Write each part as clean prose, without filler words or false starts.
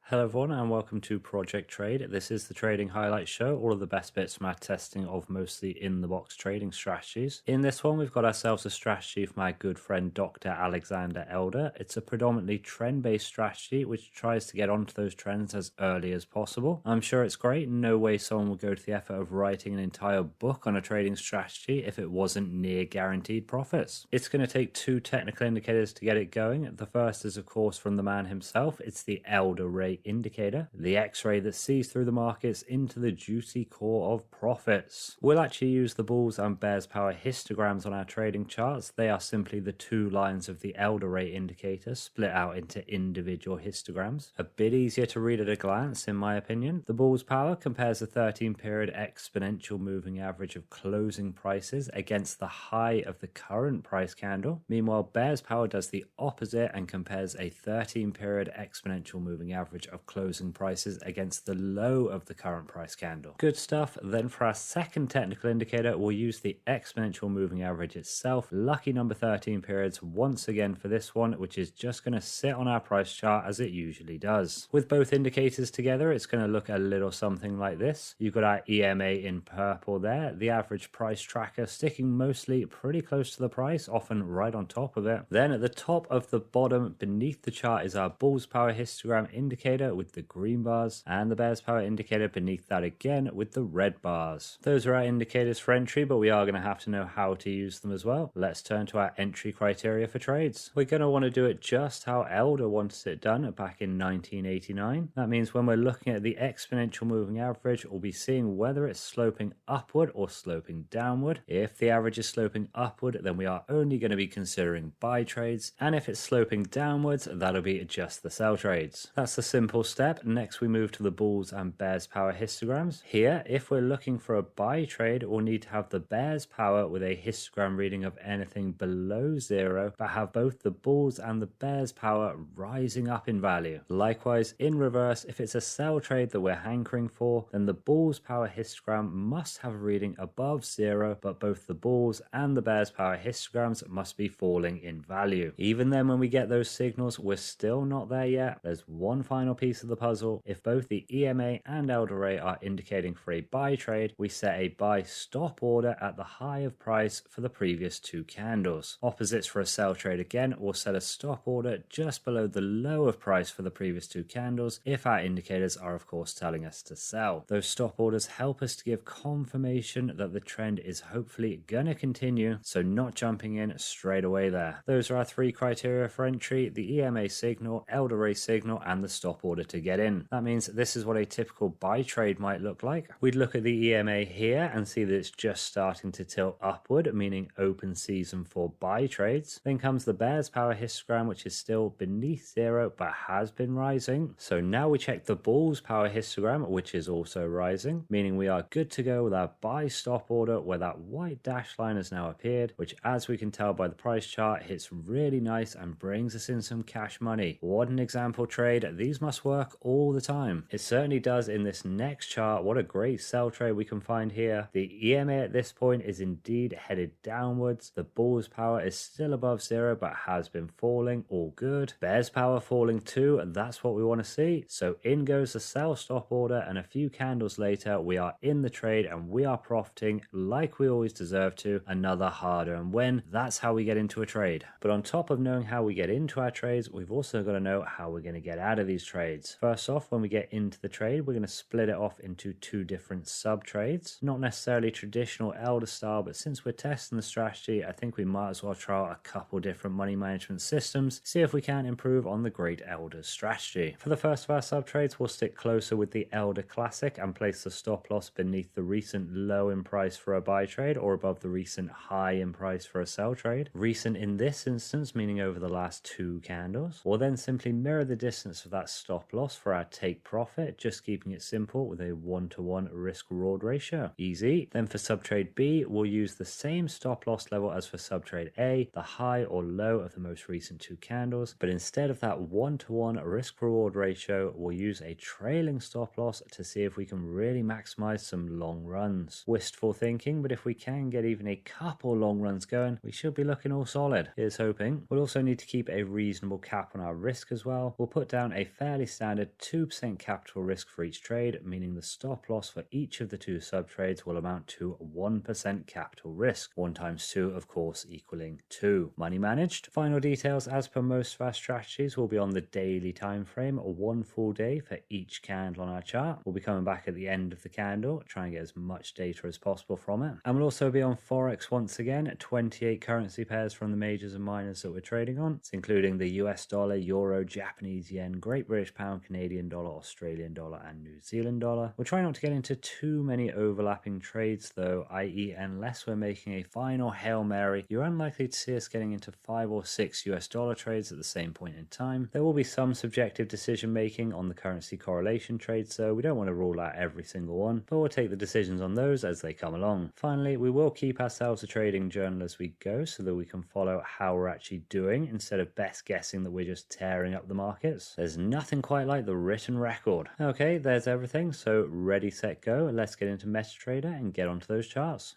Hello everyone and welcome to Project Trade. This is the trading highlight show, all of the best bits from our testing of mostly in-the-box trading strategies. In this one we've got ourselves a strategy from my good friend Dr. Alexander Elder. It's a predominantly trend-based strategy which tries to get onto those trends as early as possible. I'm sure it's great, no way someone would go to the effort of writing an entire book on a trading strategy if it wasn't near guaranteed profits. It's going to take two technical indicators to get it going. The first is of course from the man himself, it's the Elder Ray indicator, the X-ray that sees through the markets into the juicy core of profits. We'll actually use the bulls and bears power histograms on our trading charts. They are simply the two lines of the Elder Ray indicator split out into individual histograms. A bit easier to read at a glance in my opinion. The bulls power compares the 13-period exponential moving average of closing prices against the high of the current price candle. Meanwhile, bears power does the opposite and compares a 13-period exponential moving average of closing prices against the low of the current price candle. Good stuff. Then for our second technical indicator, we'll use the exponential moving average itself. Lucky number 13 periods once again for this one, which is just going to sit on our price chart as it usually does. With both indicators together, it's going to look a little something like this. You've got our EMA in purple there, the average price tracker sticking mostly pretty close to the price, often right on top of it. Then at the top of the bottom beneath the chart is our bulls power histogram indicator with the green bars, and the bears power indicator beneath that again with the red bars. Those are our indicators for entry, but we are going to have to know how to use them as well. Let's turn to our entry criteria for trades. We're going to want to do it just how Elder wanted it done back in 1989. That means when we're looking at the exponential moving average, we'll be seeing whether it's sloping upward or sloping downward. If the average is sloping upward, then we are only going to be considering buy trades, and if it's sloping downwards, that'll be just the sell trades. That's the simple step. Next we move to the bulls and bears power histograms. Here, if we're looking for a buy trade, we'll need to have the bears power with a histogram reading of anything below 0, but have both the bulls and the bears power rising up in value. Likewise, in reverse, if it's a sell trade that we're hankering for, then the bulls power histogram must have a reading above 0, but both the bulls and the bears power histograms must be falling in value. Even then, when we get those signals, we're still not there yet. There's one final piece of the puzzle. If both the EMA and Elder Ray are indicating for a buy trade, we set a buy stop order at the high of price for the previous two candles. Opposites for a sell trade again, we'll set a stop order just below the low of price for the previous two candles if our indicators are of course telling us to sell. Those stop orders help us to give confirmation that the trend is hopefully gonna continue, so not jumping in straight away there. Those are our three criteria for entry: the EMA signal, Elder Ray signal, and the stop order to get in. That means this is what a typical buy trade might look like. We'd look at the EMA here and see that it's just starting to tilt upward, meaning open season for buy trades. Then comes the bears power histogram, which is still beneath 0 but has been rising. So now we check the bulls power histogram, which is also rising, meaning we are good to go with our buy stop order where that white dash line has now appeared, which as we can tell by the price chart hits really nice and brings us in some cash money. What an example trade. These must work all the time. It certainly does in this next chart. What a great sell trade we can find here. The EMA at this point is indeed headed downwards. The bulls power is still above 0 but has been falling. All good. Bears power falling too. That's what we want to see. So in goes the sell stop order, and a few candles later we are in the trade and we are profiting like we always deserve to. Another hard earned win. That's how we get into a trade. But on top of knowing how we get into our trades, we've also got to know how we're going to get out of these trades. First off, when we get into the trade, we're going to split it off into two different sub trades. Not necessarily traditional Elder style, but since we're testing the strategy, I think we might as well try out a couple different money management systems, see if we can improve on the great Elder strategy. For the first of our sub trades, we'll stick closer with the Elder Classic and place the stop loss beneath the recent low in price for a buy trade or above the recent high in price for a sell trade. Recent in this instance, meaning over the last two candles. We'll then simply mirror the distance of that stop loss for our take profit, just keeping it simple with a 1-to-1 risk reward ratio. Easy. Then for subtrade B, we'll use the same stop loss level as for subtrade A, the high or low of the most recent two candles, but instead of that 1-to-1 risk reward ratio, we'll use a trailing stop loss to see if we can really maximize some long runs. Wistful thinking, but if we can get even a couple long runs going, we should be looking all solid. Here's hoping. We'll also need to keep a reasonable cap on our risk as well. We'll put down a fair fairly standard 2% capital risk for each trade, meaning the stop loss for each of the two sub-trades will amount to 1% capital risk. 1 times 2, of course, equaling 2. Money managed. Final details, as per most of our strategies, will be on the daily time frame, 1 full day for each candle on our chart. We'll be coming back at the end of the candle, trying to get as much data as possible from it. And we'll also be on Forex once again, 28 currency pairs from the majors and minors that we're trading on. It's including the US dollar, euro, Japanese yen, Great British pound, Canadian dollar, Australian dollar, and New Zealand dollar. We'll try not to get into too many overlapping trades though, i.e. unless we're making a final Hail Mary, you're unlikely to see us getting into 5 or 6 US dollar trades at the same point in time. There will be some subjective decision making on the currency correlation trades, so we don't want to rule out every single one, but we'll take the decisions on those as they come along. Finally, we will keep ourselves a trading journal as we go so that we can follow how we're actually doing instead of best guessing that we're just tearing up the markets. There's nothing quite like the written record. Okay, there's everything, so ready, set, go. Let's get into MetaTrader and get onto those charts.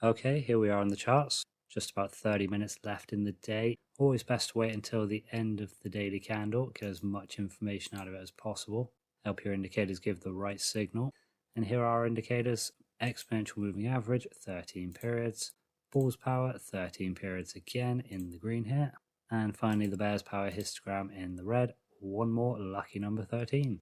Okay, here we are on the charts. Just about 30 minutes left in the day. Always best to wait until the end of the daily candle, get as much information out of it as possible. Help your indicators give the right signal. And here are our indicators. Exponential moving average, 13 periods. Bull's power, 13 periods again in the green here. And finally the bear's power histogram in the red. One more, lucky number 13.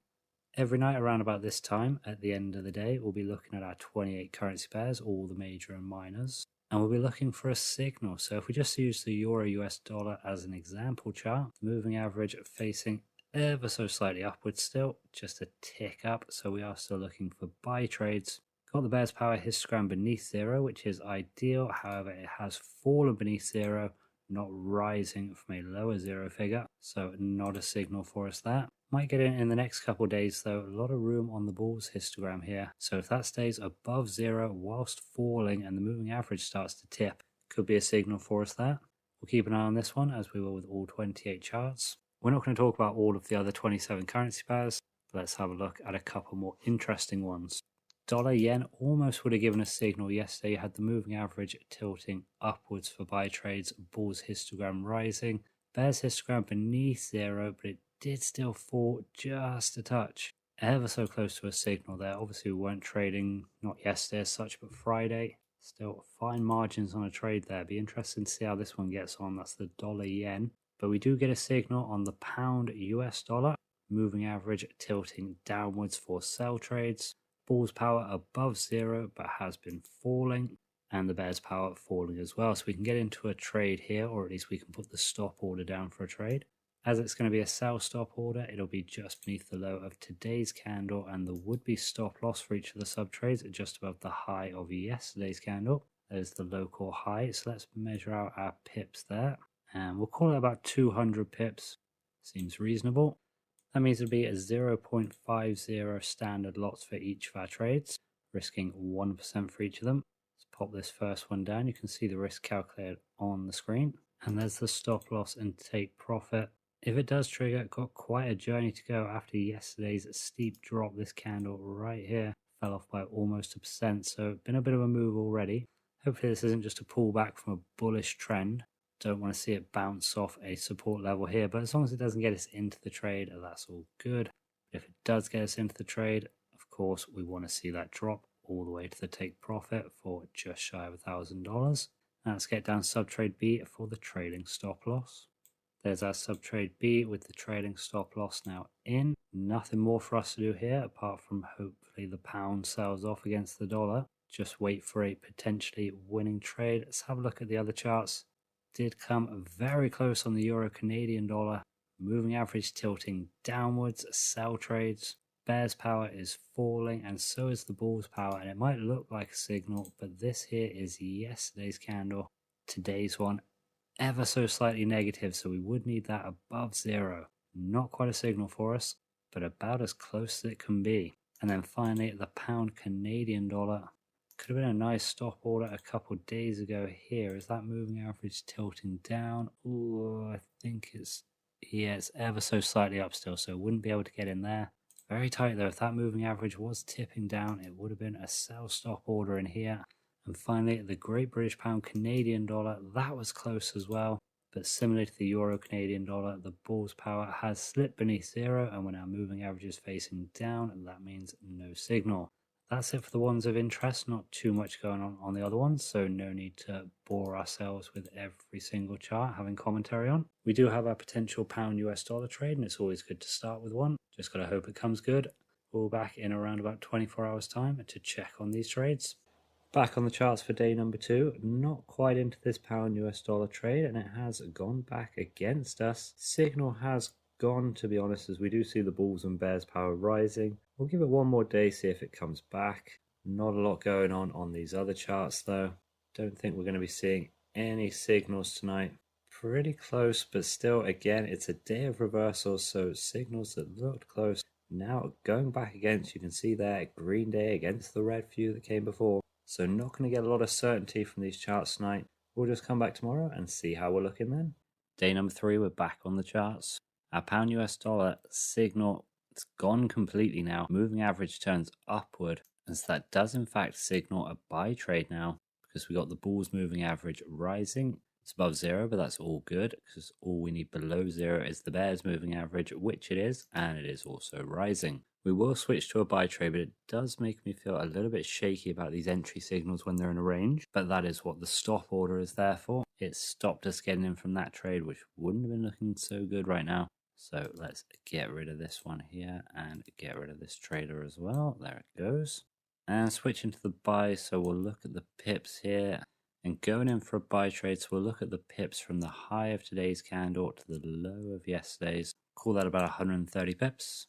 Every night around about this time, at the end of the day, we'll be looking at our 28 currency pairs, all the major and minors. And we'll be looking for a signal. So if we just use the Euro US dollar as an example chart, the moving average facing ever so slightly upwards still, just a tick up. So we are still looking for buy trades. Got the bear's power histogram beneath zero, which is ideal. However, it has fallen beneath zero, not rising from a lower zero figure. So not a signal for us there. Might get in the next couple of days though. A lot of room on the bull's histogram here. So if that stays above zero whilst falling and the moving average starts to tip, could be a signal for us there. We'll keep an eye on this one as we will with all 28 charts. We're not going to talk about all of the other 27 currency pairs, but let's have a look at a couple more interesting ones. Dollar yen almost would have given a signal yesterday. You had the moving average tilting upwards for buy trades, bull's histogram rising, bear's histogram beneath zero, but it did still fall just a touch. Ever so close to a signal there. Obviously we weren't trading, not yesterday as such, but Friday. Still fine margins on a trade there. Be interesting to see how this one gets on. That's the dollar yen. But we do get a signal on the pound US dollar. Moving average tilting downwards for sell trades. Bull's power above zero but has been falling. And the bear's power falling as well. So we can get into a trade here, or at least we can put the stop order down for a trade. As it's going to be a sell stop order, it'll be just beneath the low of today's candle, and the would-be stop loss for each of the sub-trades at just above the high of yesterday's candle. There's the local high, so let's measure out our pips there. And we'll call it about 200 pips. Seems reasonable. That means it'll be a 0.50 standard lots for each of our trades, risking 1% for each of them. Let's pop this first one down. You can see the risk calculated on the screen. And there's the stop loss and take profit. If it does trigger, it got quite a journey to go after yesterday's steep drop. This candle right here fell off by almost 1%, so been a bit of a move already. Hopefully this isn't just a pullback from a bullish trend. Don't want to see it bounce off a support level here, but as long as it doesn't get us into the trade, that's all good. But if it does get us into the trade, of course, we want to see that drop all the way to the take profit for just shy of $1,000. Now let's get down sub-trade B for the trading stop loss. There's our sub-trade B with the trading stop loss now in. Nothing more for us to do here apart from hopefully the pound sells off against the dollar. Just wait for a potentially winning trade. Let's have a look at the other charts. Did come very close on the euro Canadian dollar. Moving average tilting downwards, sell trades. Bear's power is falling and so is the bull's power, and it might look like a signal, but this here is yesterday's candle. Today's one ever so slightly negative, so we would need that above zero. Not quite a signal for us, but about as close as it can be. And then finally the pound Canadian dollar. Could have been a nice stop order a couple days ago here. Is that moving average tilting down? Ooh, I think it's ever so slightly up still, so wouldn't be able to get in there. Very tight though. If that moving average was tipping down, it would have been a sell stop order in here. And finally, the Great British Pound Canadian dollar, that was close as well. But similar to the Euro Canadian dollar, the bull's power has slipped beneath zero, and we're now moving averages facing down, and that means no signal. That's it for the ones of interest, not too much going on the other ones, so no need to bore ourselves with every single chart having commentary on. We do have our potential pound US dollar trade, and it's always good to start with one. Just gotta hope it comes good. We'll be back in around about 24 hours time to check on these trades. Back on the charts for day number 2, not quite into this pound US dollar trade, and it has gone back against us. Signal has gone, to be honest, as we do see the bulls and bears power rising. We'll give it one more day, see if it comes back. Not a lot going on these other charts though. Don't think we're going to be seeing any signals tonight. Pretty close, but still, again, it's a day of reversals, so signals that looked close now going back against. You can see there, green day against the red few that came before. So not going to get a lot of certainty from these charts tonight. We'll just come back tomorrow and see how we're looking then. Day number 3, we're back on the charts. Our pound US dollar signal, it's gone completely now. Moving average turns upward, as that does in fact signal a buy trade now, because we got the bulls moving average rising. It's above zero, but that's all good, because all we need below zero is the bears moving average, which it is, and it is also rising. We will switch to a buy trade, but it does make me feel a little bit shaky about these entry signals when they're in a range, but that is what the stop order is there for. It stopped us getting in from that trade, which wouldn't have been looking so good right now. So let's get rid of this one here and get rid of this trader as well. There it goes. And switching to the buy, so we'll look at the pips here. And going in for a buy trade, so we'll look at the pips from the high of today's candle to the low of yesterday's. Call that about 130 pips.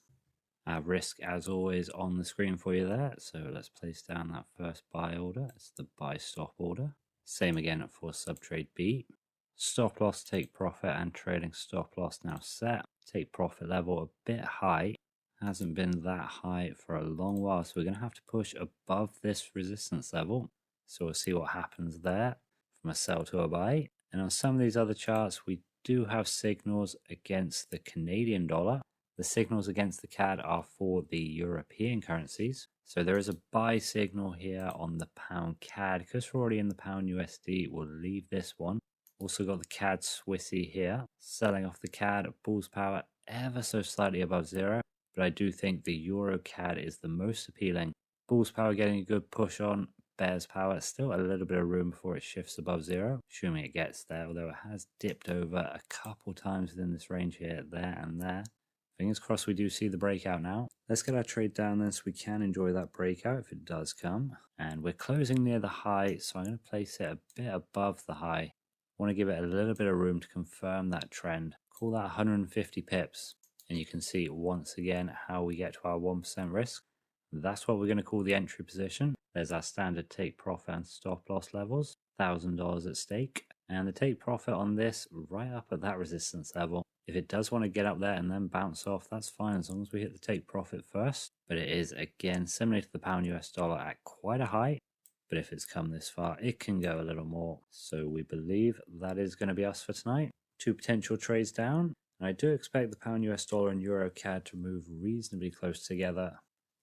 Risk, as always, on the screen for you there. So let's place down that first buy order. It's the buy stop order. Same again for subtrade B. Stop loss, take profit, and trading stop loss now set. Take profit level a bit high. Hasn't been that high for a long while, so we're going to have to push above this resistance level. So we'll see what happens there from a sell to a buy. And on some of these other charts, we do have signals against the Canadian dollar. The signals against the CAD are for the European currencies. So there is a buy signal here on the pound CAD. Because we're already in the pound USD, we'll leave this one. Also got the CAD Swissy here. Selling off the CAD, bull's power ever so slightly above zero. But I do think the Euro CAD is the most appealing. Bull's power getting a good push on. Bears power, still a little bit of room before it shifts above zero. Assuming it gets there, although it has dipped over a couple times within this range here, there and there. Fingers crossed we do see the breakout now. Let's get our trade down then so we can enjoy that breakout if it does come. And we're closing near the high, so I'm going to place it a bit above the high. I want to give it a little bit of room to confirm that trend. Call that 150 pips. And you can see once again how we get to our 1% risk. That's what we're going to call the entry position. There's our standard take profit and stop loss levels. $1,000 at stake. And the take profit on this right up at that resistance level. If it does want to get up there and then bounce off, that's fine as long as we hit the take profit first. But it is, again, similar to the pound US dollar at quite a high. But if it's come this far, it can go a little more. So we believe that is going to be us for tonight. 2 potential trades down. And I do expect the pound US dollar and Euro CAD to move reasonably close together.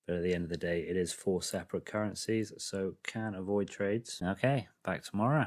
But at the end of the day, it is 4 separate currencies, so can avoid trades. Okay, back tomorrow.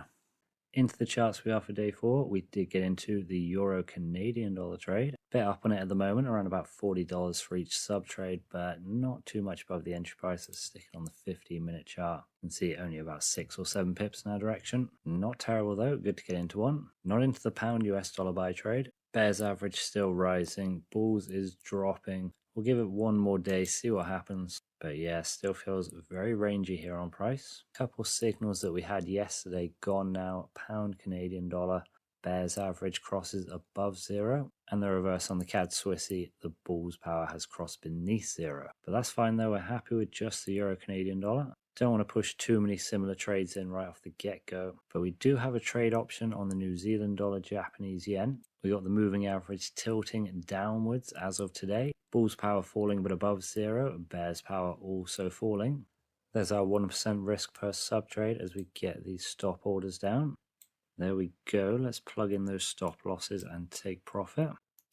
Into the charts we are for day 4. We did get into the Euro Canadian dollar trade. Bit up on it at the moment, around about $40 for each sub trade, but not too much above the entry price. Let's stick it on the 15-minute chart. You can see only about 6 or 7 pips in our direction. Not terrible though, good to get into one. Not into the pound US dollar buy trade. Bears average still rising, bulls is dropping. We'll give it one more day, see what happens. But yeah, still feels very rangy here on price. Couple signals that we had yesterday gone now. Pound Canadian dollar, bears average crosses above zero. And the reverse on the CAD Swissy, the bull's power has crossed beneath zero. But that's fine though, we're happy with just the Euro Canadian dollar. Don't want to push too many similar trades in right off the get-go. But we do have a trade option on the New Zealand dollar, Japanese yen. We got the moving average tilting downwards as of today. Bull's power falling but above zero. Bear's power also falling. There's our 1% risk per sub trade as we get these stop orders down. There we go. Let's plug in those stop losses and take profit.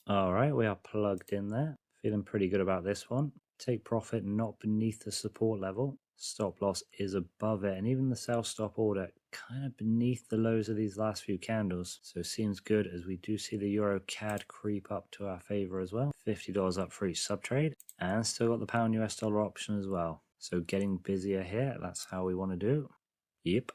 All right, we are plugged in there. Feeling pretty good about this one. Take profit not beneath the support level. Stop loss is above it, and even the sell stop order kind of beneath the lows of these last few candles. So seems good as we do see the Euro CAD creep up to our favor as well. $50 up for each sub trade, and still got the pound US dollar option as well. So getting busier here, that's how we want to do. Yep.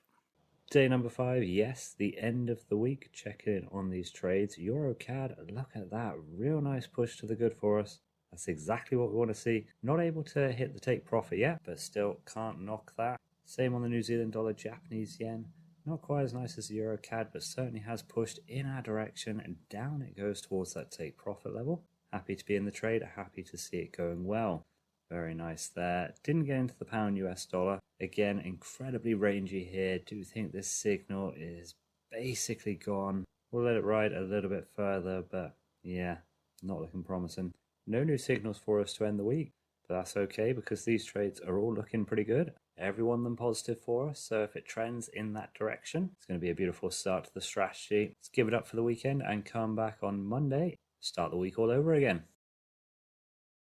Day number 5, yes, the end of the week. Checking in on these trades. Euro CAD, look at that, real nice push to the good for us. That's exactly what we want to see. Not able to hit the take profit yet, but still can't knock that. Same on the New Zealand dollar, Japanese yen. Not quite as nice as the Euro CAD, but certainly has pushed in our direction, and down it goes towards that take profit level. Happy to be in the trade, happy to see it going well. Very nice there. Didn't get into the pound US dollar. Again, incredibly rangy here. Do think this signal is basically gone. We'll let it ride a little bit further, but yeah, not looking promising. No new signals for us to end the week, but that's okay because these trades are all looking pretty good. Every one of them positive for us, so if it trends in that direction, it's going to be a beautiful start to the strategy. Let's give it up for the weekend and come back on Monday. Start the week all over again.